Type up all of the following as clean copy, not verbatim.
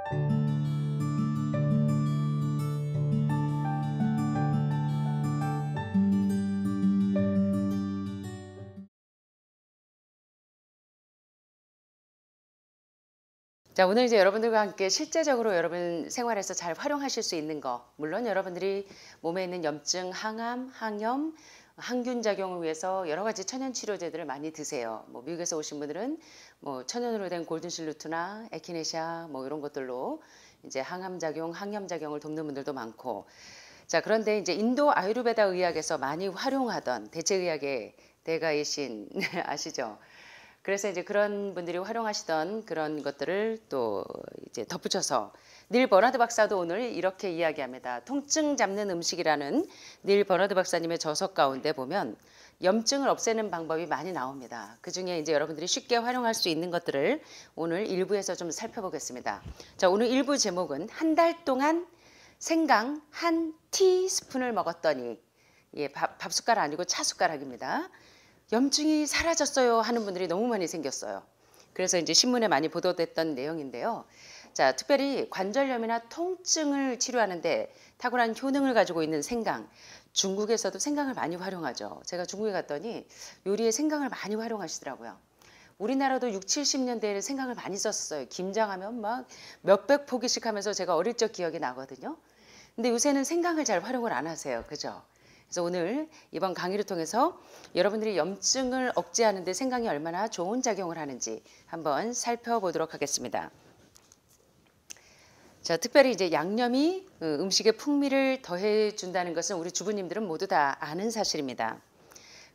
자, 오늘 이제 여러분들과 함께 실제적으로 여러분 생활에서 잘 활용하실 수 있는 거, 물론 여러분들이 몸에 있는 염증, 항암, 항염, 항균 작용을 위해서 여러 가지 천연 치료제들을 많이 드세요. 뭐 미국에서 오신 분들은 뭐 천연으로 된 골든실루트나 에키네시아 뭐 이런 것들로 이제 항암 작용, 항염 작용을 돕는 분들도 많고. 자, 그런데 이제 인도 아유르베다 의학에서 많이 활용하던 대체 의학의 대가이신 아시죠? 그래서 이제 그런 분들이 활용하시던 그런 것들을 또 이제 덧붙여서 닐 버나드 박사도 오늘 이렇게 이야기합니다. 통증 잡는 음식이라는 닐 버나드 박사님의 저서 가운데 보면 염증을 없애는 방법이 많이 나옵니다. 그 중에 이제 여러분들이 쉽게 활용할 수 있는 것들을 오늘 일부에서 좀 살펴보겠습니다. 자, 오늘 일부 제목은 한 달 동안 생강 한 티스푼을 먹었더니, 예, 밥 숟가락 아니고 차 숟가락입니다. 염증이 사라졌어요 하는 분들이 너무 많이 생겼어요. 그래서 이제 신문에 많이 보도됐던 내용인데요. 자, 특별히 관절염이나 통증을 치료하는데 탁월한 효능을 가지고 있는 생강. 중국에서도 생강을 많이 활용하죠. 제가 중국에 갔더니 요리에 생강을 많이 활용하시더라고요. 우리나라도 6, 70년대에 생강을 많이 썼어요. 김장하면 막 몇백 포기씩 하면서 제가 어릴 적 기억이 나거든요. 근데 요새는 생강을 잘 활용을 안 하세요. 그죠? 그래서 오늘 이번 강의를 통해서 여러분들이 염증을 억제하는 데 생강이 얼마나 좋은 작용을 하는지 한번 살펴보도록 하겠습니다. 자, 특별히 이제 양념이 음식의 풍미를 더해 준다는 것은 우리 주부님들은 모두 다 아는 사실입니다.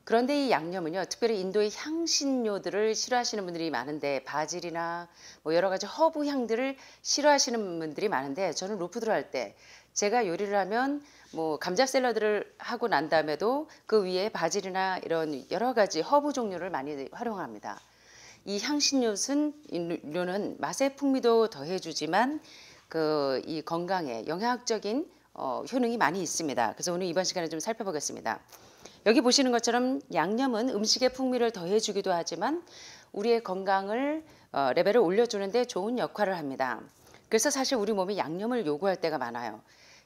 그런데 이 양념은요, 특별히 인도의 향신료들을 싫어하시는 분들이 많은데, 바질이나 뭐 여러 가지 허브 향들을 싫어하시는 분들이 많은데, 저는 로푸드를 할 때 제가 요리를 하면 뭐 감자 샐러드를 하고 난 다음에도 그 위에 바질이나 이런 여러 가지 허브 종류를 많이 활용합니다. 이 향신료는 맛의 풍미도 더해주지만 이 건강에 영양학적인 효능이 많이 있습니다. 그래서 오늘 이번 시간에 좀 살펴보겠습니다. 여기 보시는 것처럼 양념은 음식의 풍미를 더해주기도 하지만 우리의 건강을 레벨을 올려주는데 좋은 역할을 합니다. 그래서 사실 우리 몸이 양념을 요구할 때가 많아요.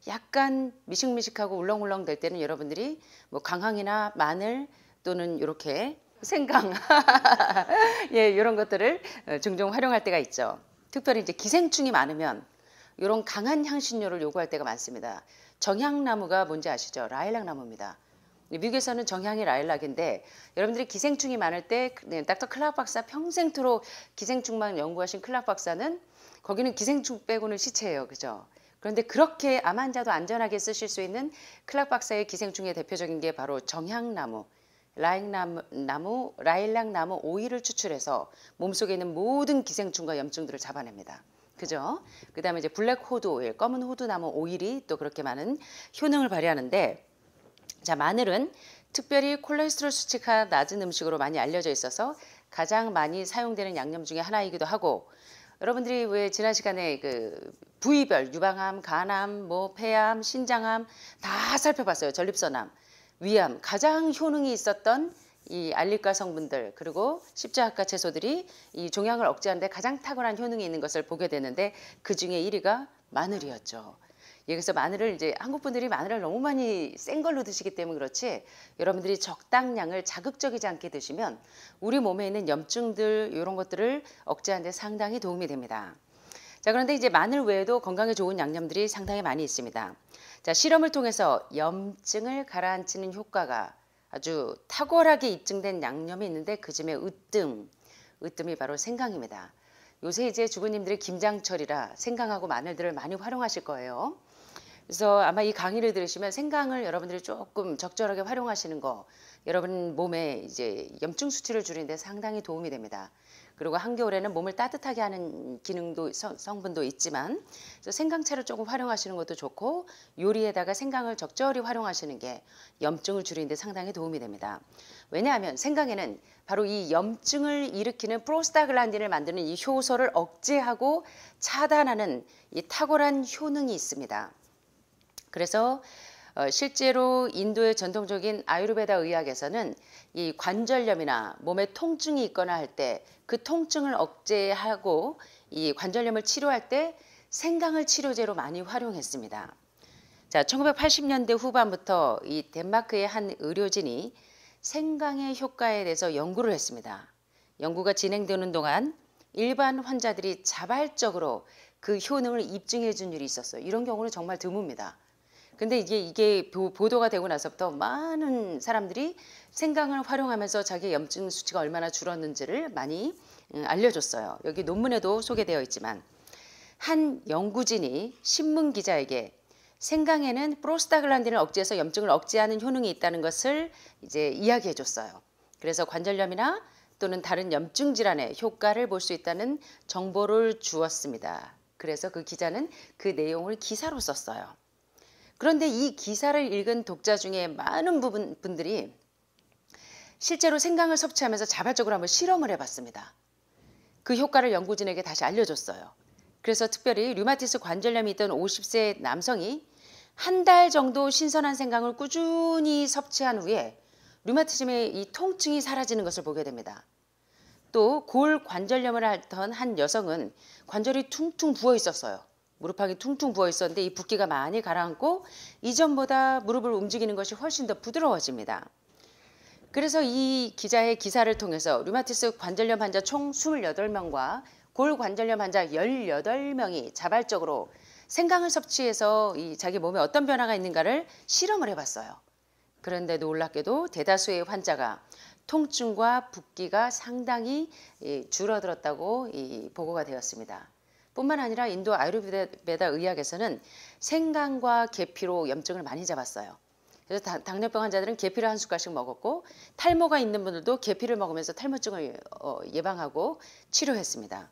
약간 미식미식하고 울렁울렁 될 때는 여러분들이 뭐 강황이나 마늘 또는 이렇게 생강 예, 이런 것들을 종종 활용할 때가 있죠. 특별히 이제 기생충이 많으면 이런 강한 향신료를 요구할 때가 많습니다. 정향나무가 뭔지 아시죠? 라일락 나무입니다. 미국에서는 정향이 라일락인데 여러분들이 기생충이 많을 때 닥터 클락 박사 평생토록 기생충만 연구하신 클락 박사는 거기는 기생충 빼고는 시체예요. 그죠? 그런데 그렇게 암 환자도 안전하게 쓰실 수 있는 클락 박사의 기생충의 대표적인 게 바로 정향나무, 라일락 나무 오일을 추출해서 몸속에 있는 모든 기생충과 염증들을 잡아냅니다. 그죠? 그 다음에 이제 블랙 호두 오일, 검은 호두나무 오일이 또 그렇게 많은 효능을 발휘하는데, 자, 마늘은 특별히 콜레스테롤 수치가 낮은 음식으로 많이 알려져 있어서 가장 많이 사용되는 양념 중에 하나이기도 하고, 여러분들이 왜 지난 시간에 그 부위별 유방암, 간암, 뭐 폐암, 신장암 다 살펴봤어요. 전립선암, 위암, 가장 효능이 있었던 이 알리과 성분들 그리고 십자합과 채소들이 이 종양을 억제하는 데 가장 탁월한 효능이 있는 것을 보게 되는데 그 중에 1위가 마늘이었죠. 예, 그래서 마늘을 이제 한국 분들이 마늘을 너무 많이 센 걸로 드시기 때문에 그렇지, 여러분들이 적당량을 자극적이지 않게 드시면 우리 몸에 있는 염증들 이런 것들을 억제하는 데 상당히 도움이 됩니다. 자, 그런데 이제 마늘 외에도 건강에 좋은 양념들이 상당히 많이 있습니다. 자, 실험을 통해서 염증을 가라앉히는 효과가 아주 탁월하게 입증된 양념이 있는데 그 중에 으뜸이 바로 생강입니다. 요새 이제 주부님들이 김장철이라 생강하고 마늘들을 많이 활용하실 거예요. 그래서 아마 이 강의를 들으시면 생강을 여러분들이 조금 적절하게 활용하시는 거 여러분 몸에 이제 염증 수치를 줄이는 데 상당히 도움이 됩니다. 그리고 한겨울에는 몸을 따뜻하게 하는 기능도 성분도 있지만 생강차를 조금 활용하시는 것도 좋고, 요리에다가 생강을 적절히 활용하시는 게 염증을 줄이는 데 상당히 도움이 됩니다. 왜냐하면 생강에는 바로 이 염증을 일으키는 프로스타글란딘을 만드는 이 효소를 억제하고 차단하는 이 탁월한 효능이 있습니다. 그래서 실제로 인도의 전통적인 아유르베다 의학에서는 이 관절염이나 몸에 통증이 있거나 할 때 그 통증을 억제하고 이 관절염을 치료할 때 생강을 치료제로 많이 활용했습니다. 자, 1980년대 후반부터 이 덴마크의 한 의료진이 생강의 효과에 대해서 연구를 했습니다. 연구가 진행되는 동안 일반 환자들이 자발적으로 그 효능을 입증해 준 일이 있었어요. 이런 경우는 정말 드뭅니다. 근데 이게 보도가 되고 나서부터 많은 사람들이 생강을 활용하면서 자기 염증 수치가 얼마나 줄었는지를 많이 알려줬어요. 여기 논문에도 소개되어 있지만 한 연구진이 신문 기자에게 생강에는 프로스타글란딘을 억제해서 염증을 억제하는 효능이 있다는 것을 이제 이야기해 줬어요. 그래서 관절염이나 또는 다른 염증 질환의 효과를 볼 수 있다는 정보를 주었습니다. 그래서 그 기자는 그 내용을 기사로 썼어요. 그런데 이 기사를 읽은 독자 중에 많은 분들이 실제로 생강을 섭취하면서 자발적으로 한번 실험을 해봤습니다. 그 효과를 연구진에게 다시 알려줬어요. 그래서 특별히 류마티스 관절염이 있던 50세 남성이 한 달 정도 신선한 생강을 꾸준히 섭취한 후에 류마티즘의 이 통증이 사라지는 것을 보게 됩니다. 또 골 관절염을 앓던 한 여성은 관절이 퉁퉁 부어 있었어요. 무릎팍이 퉁퉁 부어 있었는데 이 붓기가 많이 가라앉고 이전보다 무릎을 움직이는 것이 훨씬 더 부드러워집니다. 그래서 이 기자의 기사를 통해서 류마티스 관절염 환자 총 28명과 골 관절염 환자 18명이 자발적으로 생강을 섭취해서 자기 몸에 어떤 변화가 있는가를 실험을 해봤어요. 그런데 놀랍게도 대다수의 환자가 통증과 붓기가 상당히 줄어들었다고 보고가 되었습니다. 뿐만 아니라 인도 아유르베다 의학에서는 생강과 계피로 염증을 많이 잡았어요. 그래서 당뇨병 환자들은 계피를 한 숟갈씩 먹었고 탈모가 있는 분들도 계피를 먹으면서 탈모증을 예방하고 치료했습니다.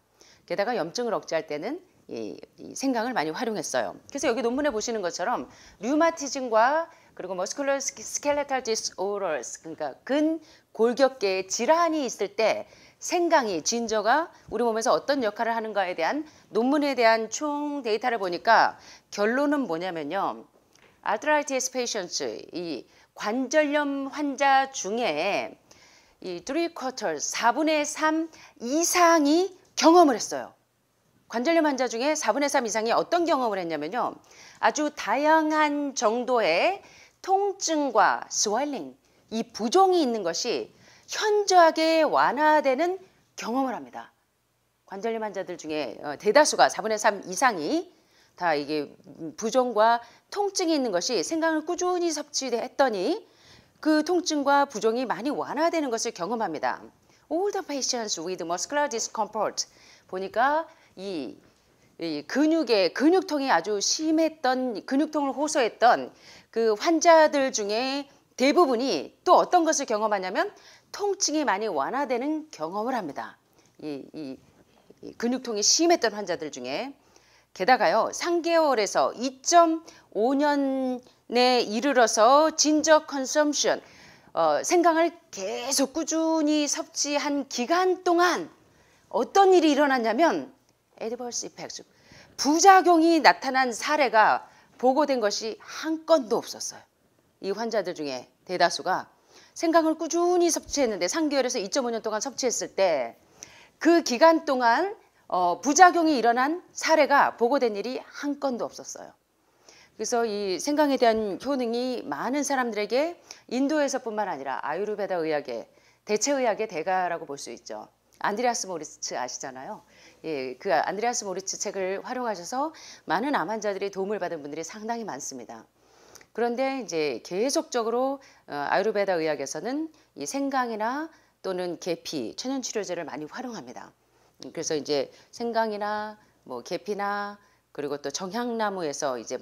게다가 염증을 억제할 때는 이 생강을 많이 활용했어요. 그래서 여기 논문에 보시는 것처럼 류마티즘과 그리고 머스큘러 스켈레탈 디스오더스 그러니까 근골격계의 질환이 있을 때 생강이 진저가 우리 몸에서 어떤 역할을 하는가에 대한 논문에 대한 총 데이터를 보니까 결론은 뭐냐면요. 아트라이티스 페이션츠 이 관절염 환자 중에 이 3/4 4분의 3 이상이 경험을 했어요. 관절염 환자 중에 4분의 3 이상이 어떤 경험을 했냐면요. 아주 다양한 정도의 통증과 스웰링, 이 부종이 있는 것이 현저하게 완화되는 경험을 합니다. 관절염 환자들 중에 대다수가 4분의 3 이상이 다 이게 부종과 통증이 있는 것이 생강을 꾸준히 섭취했더니 그 통증과 부종이 많이 완화되는 것을 경험합니다. All the patients with muscular discomfort 보니까 이 근육의 근육통이 아주 심했던 근육통을 호소했던 그 환자들 중에 대부분이 또 어떤 것을 경험하냐면 통증이 많이 완화되는 경험을 합니다. 이 근육통이 심했던 환자들 중에 게다가요 3개월에서 2.5년에 이르러서 진저 컨섬션 생강을 계속 꾸준히 섭취한 기간 동안 어떤 일이 일어났냐면 adverse effects 부작용이 나타난 사례가 보고된 것이 한 건도 없었어요. 이 환자들 중에 대다수가 생강을 꾸준히 섭취했는데 3개월에서 2.5년 동안 섭취했을 때 그 기간 동안 부작용이 일어난 사례가 보고된 일이 한 건도 없었어요. 그래서 이 생강에 대한 효능이 많은 사람들에게 인도에서뿐만 아니라 아유르베다 의학의 대체의학의 대가라고 볼 수 있죠. 안드레아스 모리츠 아시잖아요. 예, 그 안드레아스 모리츠 책을 활용하셔서 많은 암 환자들이 도움을 받은 분들이 상당히 많습니다. 그런데 이제 계속적으로 아유르베다 의학에서는 이 생강이나 또는 계피, 천연 치료제를 많이 활용합니다. 그래서 이제 생강이나 뭐 계피나 그리고 또 정향나무에서 이제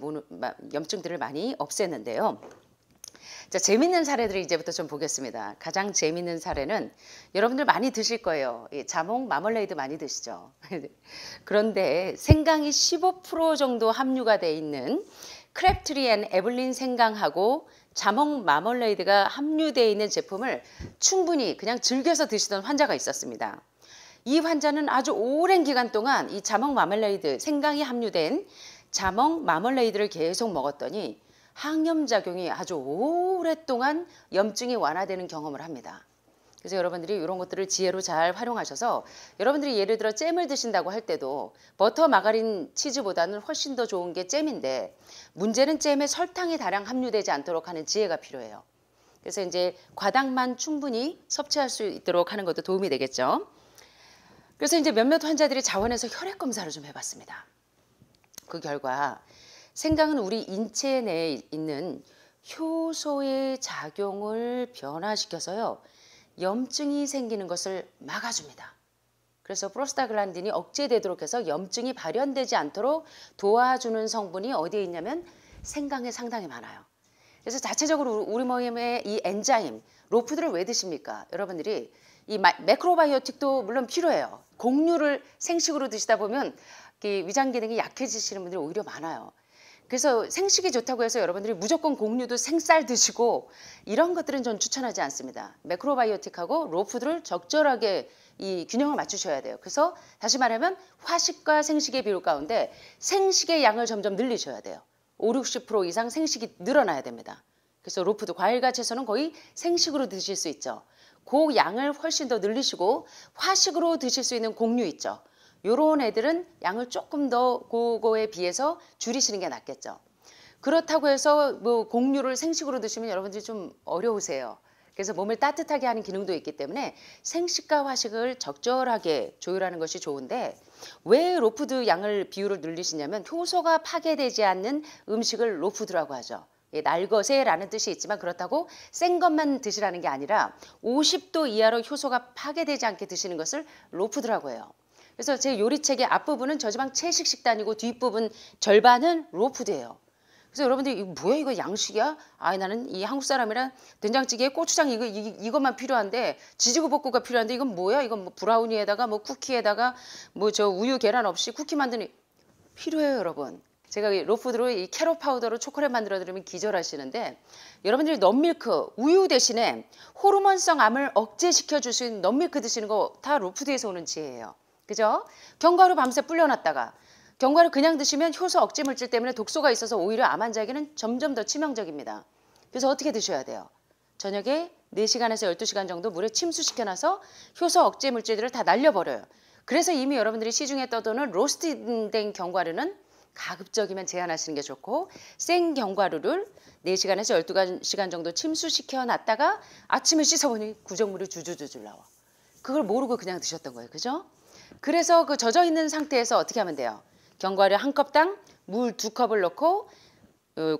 염증들을 많이 없애는데요. 자, 재밌는 사례들을 이제부터 좀 보겠습니다. 가장 재밌는 사례는 여러분들 많이 드실 거예요. 자몽 마멀레이드 많이 드시죠. 그런데 생강이 15% 정도 함유가 돼 있는 크랩트리 앤 에블린 생강하고 자몽 마멀레이드가 함유되어 있는 제품을 충분히 그냥 즐겨서 드시던 환자가 있었습니다. 이 환자는 아주 오랜 기간 동안 이 자몽 마멀레이드, 생강이 함유된 자몽 마멀레이드를 계속 먹었더니 항염작용이 아주 오랫동안 염증이 완화되는 경험을 합니다. 그래서 여러분들이 이런 것들을 지혜로 잘 활용하셔서 여러분들이 예를 들어 잼을 드신다고 할 때도 버터, 마가린, 치즈보다는 훨씬 더 좋은 게 잼인데 문제는 잼에 설탕이 다량 함유되지 않도록 하는 지혜가 필요해요. 그래서 이제 과당만 충분히 섭취할 수 있도록 하는 것도 도움이 되겠죠. 그래서 이제 몇몇 환자들이 자원해서 혈액 검사를 좀 해봤습니다. 그 결과 생강은 우리 인체 내에 있는 효소의 작용을 변화시켜서요. 염증이 생기는 것을 막아줍니다. 그래서 프로스타글란딘이 억제되도록 해서 염증이 발현되지 않도록 도와주는 성분이 어디에 있냐면 생강에 상당히 많아요. 그래서 자체적으로 우리 몸에 이 엔자임, 로푸드를 왜 드십니까? 여러분들이 이 매크로바이오틱도 물론 필요해요. 곡류를 생식으로 드시다 보면 위장 기능이 약해지시는 분들이 오히려 많아요. 그래서 생식이 좋다고 해서 여러분들이 무조건 곡류도 생쌀 드시고 이런 것들은 전 추천하지 않습니다. 매크로바이오틱하고 로푸드를 적절하게 이 균형을 맞추셔야 돼요. 그래서 다시 말하면 화식과 생식의 비율 가운데 생식의 양을 점점 늘리셔야 돼요. 5, 60% 이상 생식이 늘어나야 됩니다. 그래서 로푸드, 과일과 채소는 거의 생식으로 드실 수 있죠. 그 양을 훨씬 더 늘리시고 화식으로 드실 수 있는 곡류 있죠. 요런 애들은 양을 조금 더 그거에 비해서 줄이시는 게 낫겠죠. 그렇다고 해서 뭐 곡류를 생식으로 드시면 여러분들이 좀 어려우세요. 그래서 몸을 따뜻하게 하는 기능도 있기 때문에 생식과 화식을 적절하게 조율하는 것이 좋은데 왜 로푸드 양을 비율을 늘리시냐면 효소가 파괴되지 않는 음식을 로푸드라고 하죠. 날것에라는 뜻이 있지만 그렇다고 센 것만 드시라는 게 아니라 50도 이하로 효소가 파괴되지 않게 드시는 것을 로푸드라고 해요. 그래서 제 요리책의 앞부분은 저지방 채식 식단이고 뒷부분 절반은 로푸드예요. 그래서 여러분들이 이거 뭐야 이거 양식이야? 아 나는 이 한국 사람이라 된장찌개에 고추장 이것만 필요한데 지지고 볶고가 필요한데 이건 뭐야? 이건 뭐 브라우니에다가 뭐 쿠키에다가 뭐 저 우유 계란 없이 쿠키 만드는 필요해요 여러분. 제가 로푸드로 이 캐럿 파우더로 초콜릿 만들어 드리면 기절하시는데 여러분들이 넛밀크 우유 대신에 호르몬성 암을 억제시켜 줄 수 있는 넛밀크 드시는 거 다 로푸드에서 오는 지혜예요. 그죠? 견과류 밤새 불려놨다가 견과류 그냥 드시면 효소 억제 물질 때문에 독소가 있어서 오히려 암 환자에게는 점점 더 치명적입니다. 그래서 어떻게 드셔야 돼요? 저녁에 4시간에서 12시간 정도 물에 침수시켜놔서 효소 억제 물질들을 다 날려버려요. 그래서 이미 여러분들이 시중에 떠도는 로스트된 견과류는 가급적이면 제한하시는 게 좋고 생 견과류를 4시간에서 12시간 정도 침수시켜놨다가 아침에 씻어보니 구정물이 주주주줄 나와. 그걸 모르고 그냥 드셨던 거예요. 그죠? 그래서 그 젖어있는 상태에서 어떻게 하면 돼요? 견과류 한 컵당 물 2컵을 넣고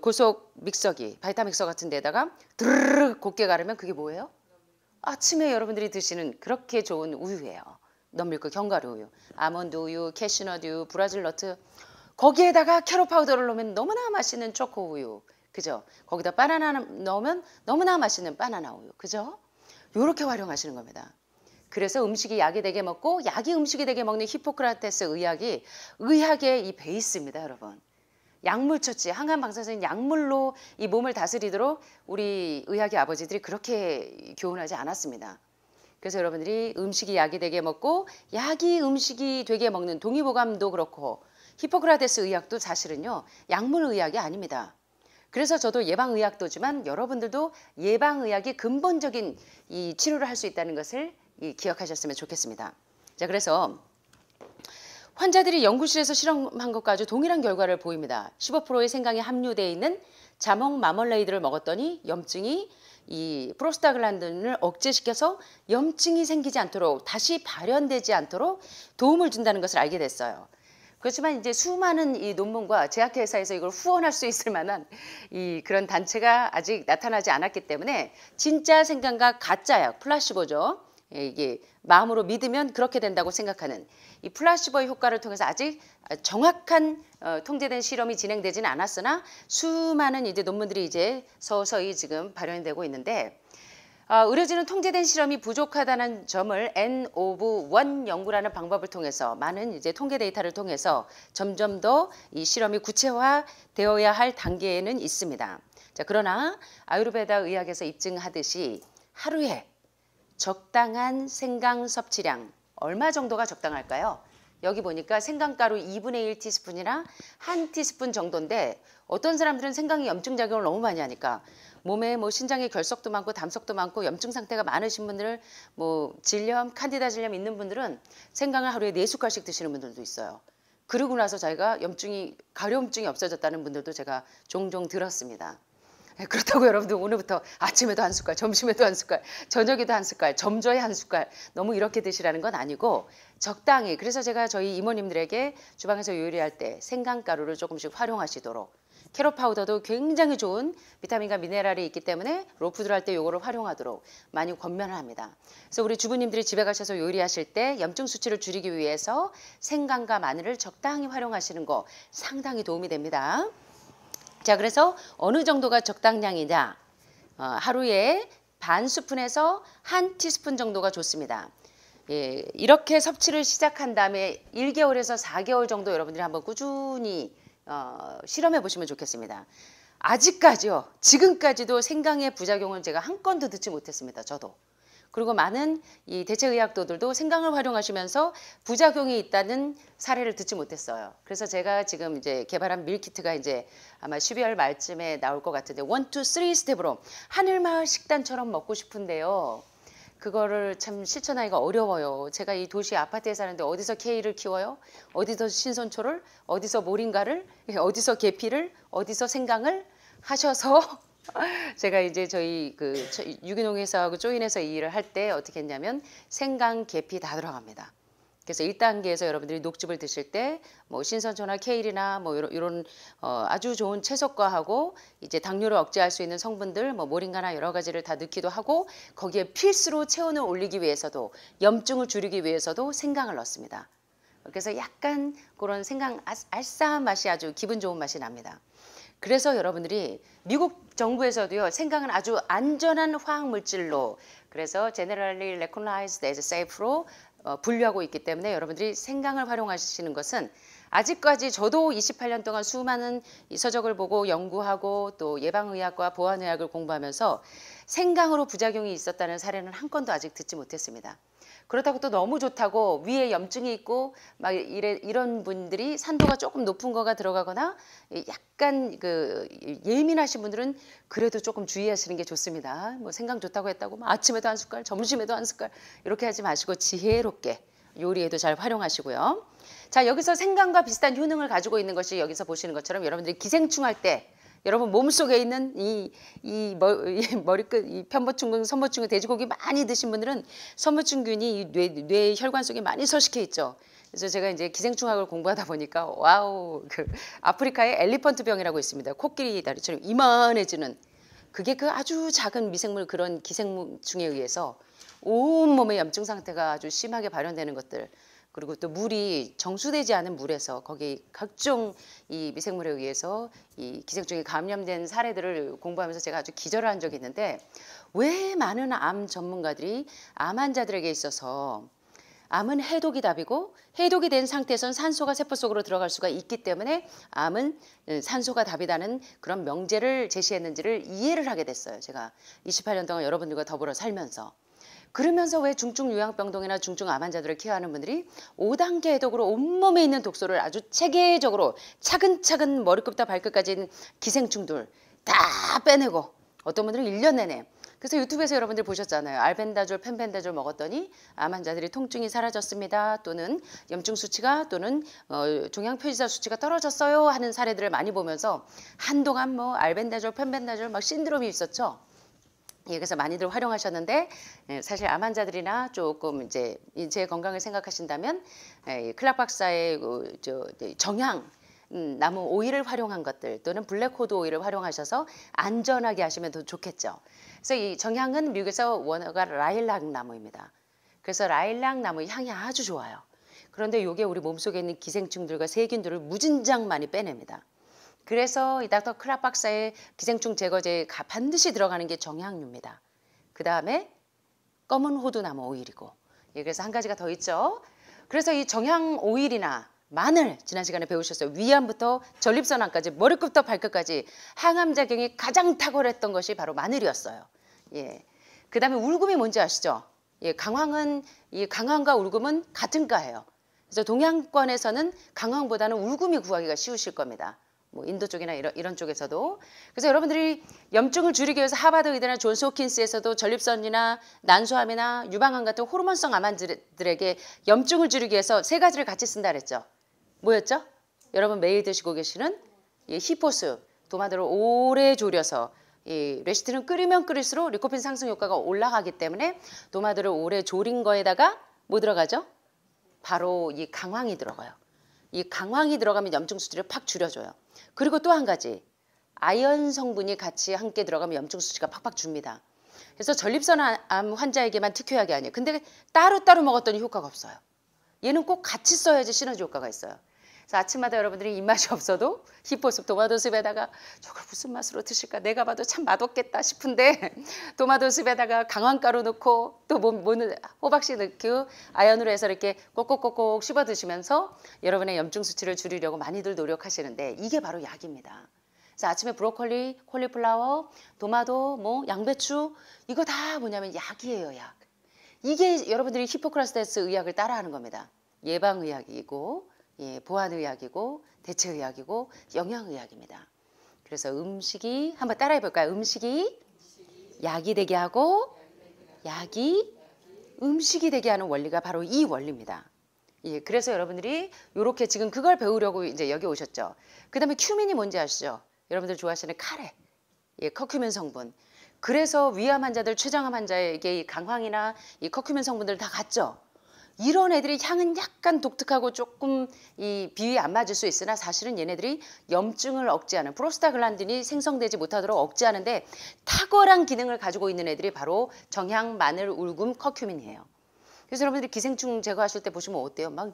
고속 믹서기, 바이타 믹서 같은 데다가 드르르 곱게 가르면 그게 뭐예요? 아침에 여러분들이 드시는 그렇게 좋은 우유예요. 넛밀크 견과류 우유, 아몬드 우유, 캐슈넛 우유, 브라질 너트 거기에다가 캐럿 파우더를 넣으면 너무나 맛있는 초코 우유. 그죠? 거기다 바나나 넣으면 너무나 맛있는 바나나 우유. 그죠? 요렇게 활용하시는 겁니다. 그래서 음식이 약이 되게 먹고 약이 음식이 되게 먹는 히포크라테스 의학이 의학의 이 베이스입니다, 여러분. 약물 처치, 항암 방사선 약물로 이 몸을 다스리도록 우리 의학의 아버지들이 그렇게 교훈하지 않았습니다. 그래서 여러분들이 음식이 약이 되게 먹고 약이 음식이 되게 먹는 동의보감도 그렇고 히포크라테스 의학도 사실은요, 약물 의학이 아닙니다. 그래서 저도 예방의학도지만 여러분들도 예방의학이 근본적인 이 치료를 할 수 있다는 것을 기억하셨으면 좋겠습니다. 자, 그래서 환자들이 연구실에서 실험한 것과 아주 동일한 결과를 보입니다. 15%의 생강이 함유되어 있는 자몽 마멀레이드를 먹었더니 염증이 이 프로스타글란딘을 억제시켜서 염증이 생기지 않도록 다시 발현되지 않도록 도움을 준다는 것을 알게 됐어요. 그렇지만 이제 수많은 이 논문과 제약회사에서 이걸 후원할 수 있을 만한 그런 단체가 아직 나타나지 않았기 때문에 진짜 생강과 가짜약, 플라시보죠. 이게 마음으로 믿으면 그렇게 된다고 생각하는 이 플라시보의 효과를 통해서 아직 정확한 통제된 실험이 진행되지는 않았으나 수많은 이제 논문들이 이제 서서히 지금 발현되고 있는데 의료진은 통제된 실험이 부족하다는 점을 N 오브 1 연구라는 방법을 통해서 많은 이제 통계 데이터를 통해서 점점 더 이 실험이 구체화되어야 할 단계에는 있습니다. 자, 그러나 아유르베다 의학에서 입증하듯이 하루에 적당한 생강 섭취량 얼마 정도가 적당할까요? 여기 보니까 생강가루 2분의 1 티스푼이나 1 티스푼 정도인데 어떤 사람들은 생강이 염증작용을 너무 많이 하니까 몸에 뭐 신장에 결석도 많고 담석도 많고 염증 상태가 많으신 분들은 뭐 질염, 칸디다 질염 있는 분들은 생강을 하루에 4숟갈씩 드시는 분들도 있어요. 그러고 나서 자기가 가려움증이 없어졌다는 분들도 제가 종종 들었습니다. 그렇다고 여러분들 오늘부터 아침에도 한 숟갈, 점심에도 한 숟갈, 저녁에도 한 숟갈, 점저에 한 숟갈 너무 이렇게 드시라는 건 아니고 적당히. 그래서 제가 저희 이모님들에게 주방에서 요리할 때 생강가루를 조금씩 활용하시도록, 캐럿 파우더도 굉장히 좋은 비타민과 미네랄이 있기 때문에 로푸드를 할 때 요거를 활용하도록 많이 권면을 합니다. 그래서 우리 주부님들이 집에 가셔서 요리하실 때 염증 수치를 줄이기 위해서 생강과 마늘을 적당히 활용하시는 거 상당히 도움이 됩니다. 자, 그래서 어느 정도가 적당량이냐? 하루에 반 스푼에서 한 티스푼 정도가 좋습니다. 예, 이렇게 섭취를 시작한 다음에 1개월에서 4개월 정도 여러분들이 한번 꾸준히 실험해 보시면 좋겠습니다. 아직까지요, 지금까지도 생강의 부작용은 제가 한 건도 듣지 못했습니다. 저도. 그리고 많은 이 대체의학도들도 생강을 활용하시면서 부작용이 있다는 사례를 듣지 못했어요. 그래서 제가 지금 이제 개발한 밀키트가 이제 아마 12월 말쯤에 나올 것 같은데 1, 2, 3 스텝으로 하늘마을 식단처럼 먹고 싶은데요. 그거를 참 실천하기가 어려워요. 제가 이 도시 아파트에 사는데 어디서 케일을 키워요? 어디서 신선초를? 어디서 모링가를? 어디서 계피를? 어디서 생강을? 하셔서 제가 이제 저희 그 유기농 회사하고 조인해서 이 일을 할 때 어떻게 했냐면 생강, 계피 다 들어갑니다. 그래서 1단계에서 여러분들이 녹즙을 드실 때 뭐 신선초나 케일이나 뭐 이런 아주 좋은 채소과하고 이제 당뇨를 억제할 수 있는 성분들 뭐 모링가나 여러 가지를 다 넣기도 하고 거기에 필수로 체온을 올리기 위해서도 염증을 줄이기 위해서도 생강을 넣습니다. 그래서 약간 그런 생강 알싸한 맛이 아주 기분 좋은 맛이 납니다. 그래서 여러분들이 미국 정부에서도요, 생강은 아주 안전한 화학물질로, 그래서 generally recognized as safe로 분류하고 있기 때문에 여러분들이 생강을 활용하시는 것은 아직까지 저도 28년 동안 수많은 이 서적을 보고 연구하고 또 예방의학과 보안의학을 공부하면서 생강으로 부작용이 있었다는 사례는 한 건도 아직 듣지 못했습니다. 그렇다고 또 너무 좋다고 위에 염증이 있고 막 이런 분들이 산도가 조금 높은 거가 들어가거나 약간 그 예민하신 분들은 그래도 조금 주의하시는 게 좋습니다. 뭐 생강 좋다고 했다고 뭐 아침에도 한 숟갈, 점심에도 한 숟갈 이렇게 하지 마시고 지혜롭게 요리에도 잘 활용하시고요. 자, 여기서 생강과 비슷한 효능을 가지고 있는 것이 여기서 보시는 것처럼 여러분들이 기생충 할 때 여러분 몸속에 있는 이 머리끝, 이 편보충근, 선보충근, 돼지고기 많이 드신 분들은 선보충균이 뇌 혈관 속에 많이 서식해 있죠. 그래서 제가 이제 기생충학을 공부하다 보니까 와우, 그 아프리카의 엘리펀트 병이라고 있습니다. 코끼리 다리처럼 이만해지는 그게 그 아주 작은 미생물 그런 기생충에 의해서 온몸의 염증 상태가 아주 심하게 발현되는 것들. 그리고 또 물이 정수되지 않은 물에서 거기 각종 이 미생물에 의해서 이 기생충이 감염된 사례들을 공부하면서 제가 아주 기절을 한 적이 있는데 왜 많은 암 전문가들이 암 환자들에게 있어서 암은 해독이 답이고 해독이 된 상태에서는 산소가 세포 속으로 들어갈 수가 있기 때문에 암은 산소가 답이라는 그런 명제를 제시했는지를 이해를 하게 됐어요. 제가 28년 동안 여러분들과 더불어 살면서. 그러면서 왜 중증 요양병동이나 중증 암 환자들을 케어하는 분들이 5단계 해독으로 온몸에 있는 독소를 아주 체계적으로 차근차근 머리끝부터 발끝까지 있는 기생충들 다 빼내고 어떤 분들은 1년 내내 그래서 유튜브에서 여러분들 보셨잖아요. 알벤다졸, 펜벤다졸 먹었더니 암 환자들이 통증이 사라졌습니다. 또는 염증 수치가 또는 종양표시자 수치가 떨어졌어요 하는 사례들을 많이 보면서 한동안 뭐 알벤다졸, 펜벤다졸 막 신드롬이 있었죠. 예, 그래서 많이들 활용하셨는데 사실 암 환자들이나 조금 이제 제 건강을 생각하신다면 클락 박사의 정향 나무 오일을 활용한 것들 또는 블랙호드 오일을 활용하셔서 안전하게 하시면 더 좋겠죠. 그래서 이 정향은 미국에서 원어가 라일락 나무입니다. 그래서 라일락 나무 향이 아주 좋아요. 그런데 이게 우리 몸속에 있는 기생충들과 세균들을 무진장 많이 빼냅니다. 그래서 이 닥터 클락 박사의 기생충 제거제에 반드시 들어가는 게 정향유입니다. 그 다음에 검은 호두나무 오일이고, 예, 그래서 한 가지가 더 있죠. 그래서 이 정향 오일이나 마늘 지난 시간에 배우셨어요. 위암부터 전립선암까지 머리끝부터 발끝까지 항암 작용이 가장 탁월했던 것이 바로 마늘이었어요. 예. 그 다음에 울금이 뭔지 아시죠? 예, 이 강황과 울금은 같은 과예요. 그래서 동양권에서는 강황보다는 울금이 구하기가 쉬우실 겁니다. 뭐 인도 쪽이나 이런 쪽에서도. 그래서 여러분들이 염증을 줄이기 위해서 하버드 의대나 존스 홉킨스에서도 전립선이나 난소암이나 유방암 같은 호르몬성 암환들에게 염증을 줄이기 위해서 세 가지를 같이 쓴다 그랬죠. 뭐였죠? 여러분 매일 드시고 계시는 히포스, 도마도를 오래 졸여서 이 레시틴은 끓이면 끓일수록 리코펜 상승 효과가 올라가기 때문에 도마도를 오래 졸인 거에다가 뭐 들어가죠? 바로 이 강황이 들어가요. 이 강황이 들어가면 염증 수치를 팍 줄여줘요. 그리고 또 한 가지 아연 성분이 같이 함께 들어가면 염증 수치가 팍팍 줍니다. 그래서 전립선 암 환자에게만 특효약이 아니에요. 근데 따로따로 먹었더니 효과가 없어요. 얘는 꼭 같이 써야지 시너지 효과가 있어요. 그래서 아침마다 여러분들이 입맛이 없어도 히포습 도마도습에다가 저걸 무슨 맛으로 드실까 내가 봐도 참 맛없겠다 싶은데 도마도습에다가 강황가루 넣고 또 호박씨 넣고 아연으로 해서 이렇게 꼭꼭꼭꼭 씹어 드시면서 여러분의 염증 수치를 줄이려고 많이들 노력하시는데 이게 바로 약입니다. 그래서 아침에 브로콜리, 콜리플라워, 도마도, 뭐 양배추 이거 다 뭐냐면 약이에요. 약. 이게 여러분들이 히포크라테스 의학을 따라하는 겁니다. 예방의학이고 보완의학이고 대체의학이고 영양의학입니다. 그래서 음식이 한번 따라해 볼까요? 음식이 약이 되게 하고 약이 음식이 되게 하는 원리가 바로 이 원리입니다. 그래서 여러분들이 이렇게 지금 그걸 배우려고 이제 여기 오셨죠. 그 다음에 큐민이 뭔지 아시죠? 여러분들 좋아하시는 카레, 커큐민 성분. 그래서 위암 환자들, 췌장암 환자에게 이 강황이나 이 커큐민 성분들 다 같죠. 이런 애들이 향은 약간 독특하고 조금 이 비위에 안 맞을 수 있으나 사실은 얘네들이 염증을 억제하는 프로스타글란딘이 생성되지 못하도록 억제하는데 탁월한 기능을 가지고 있는 애들이 바로 정향, 마늘, 울금, 커큐민이에요. 그래서 여러분들이 기생충 제거하실 때 보시면 어때요? 막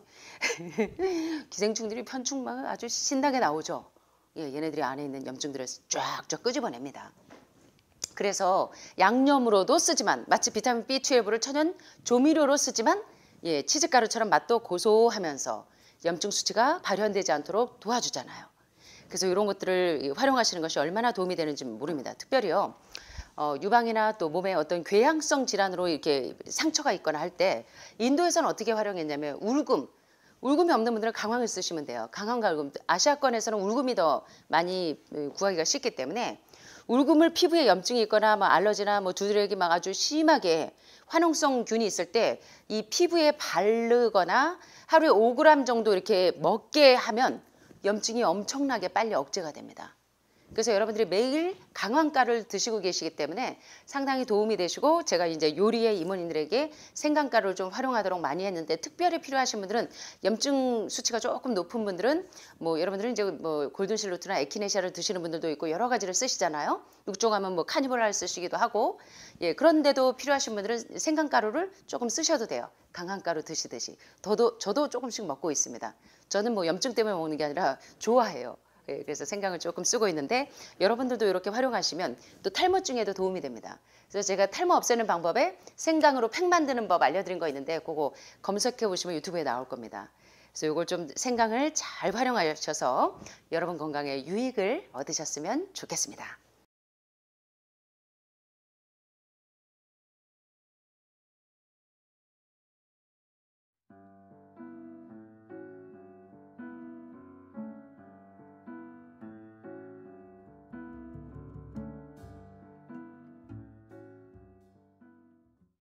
기생충들이 편충 막 아주 신나게 나오죠. 얘네들이 안에 있는 염증들을 쫙쫙 끄집어냅니다. 그래서 양념으로도 쓰지만 마치 비타민 B12를 천연 조미료로 쓰지만 치즈가루처럼 맛도 고소하면서 염증 수치가 발현되지 않도록 도와주잖아요. 그래서 이런 것들을 활용하시는 것이 얼마나 도움이 되는지 모릅니다. 특별히요. 유방이나 또 몸에 어떤 궤양성 질환으로 이렇게 상처가 있거나 할 때 인도에서는 어떻게 활용했냐면 울금이 없는 분들은 강황을 쓰시면 돼요. 강황과 울금. 아시아권에서는 울금이 더 많이 구하기가 쉽기 때문에 울금을 피부에 염증이 있거나 뭐 알러지나 뭐 두드러기 막 아주 심하게 화농성 균이 있을 때 이 피부에 바르거나 하루에 5g 정도 이렇게 먹게 하면 염증이 엄청나게 빨리 억제가 됩니다. 그래서 여러분들이 매일 강황가루를 드시고 계시기 때문에 상당히 도움이 되시고 제가 이제 요리에 이모님들에게 생강가루를 좀 활용하도록 많이 했는데 특별히 필요하신 분들은 염증 수치가 조금 높은 분들은 뭐 여러분들은 이제 뭐 골든실루트나 에키네시아를 드시는 분들도 있고 여러 가지를 쓰시잖아요. 육종하면 뭐 카니볼라를 쓰시기도 하고 그런데도 필요하신 분들은 생강가루를 조금 쓰셔도 돼요. 강황가루 드시듯이. 저도 조금씩 먹고 있습니다. 저는 뭐 염증 때문에 먹는 게 아니라 좋아해요. 그래서 생강을 조금 쓰고 있는데 여러분들도 이렇게 활용하시면 또 탈모증에도 도움이 됩니다. 그래서 제가 탈모 없애는 방법에 생강으로 팩 만드는 법 알려드린 거 있는데 그거 검색해 보시면 유튜브에 나올 겁니다. 그래서 이걸 좀 생강을 잘 활용하셔서 여러분 건강에 유익을 얻으셨으면 좋겠습니다.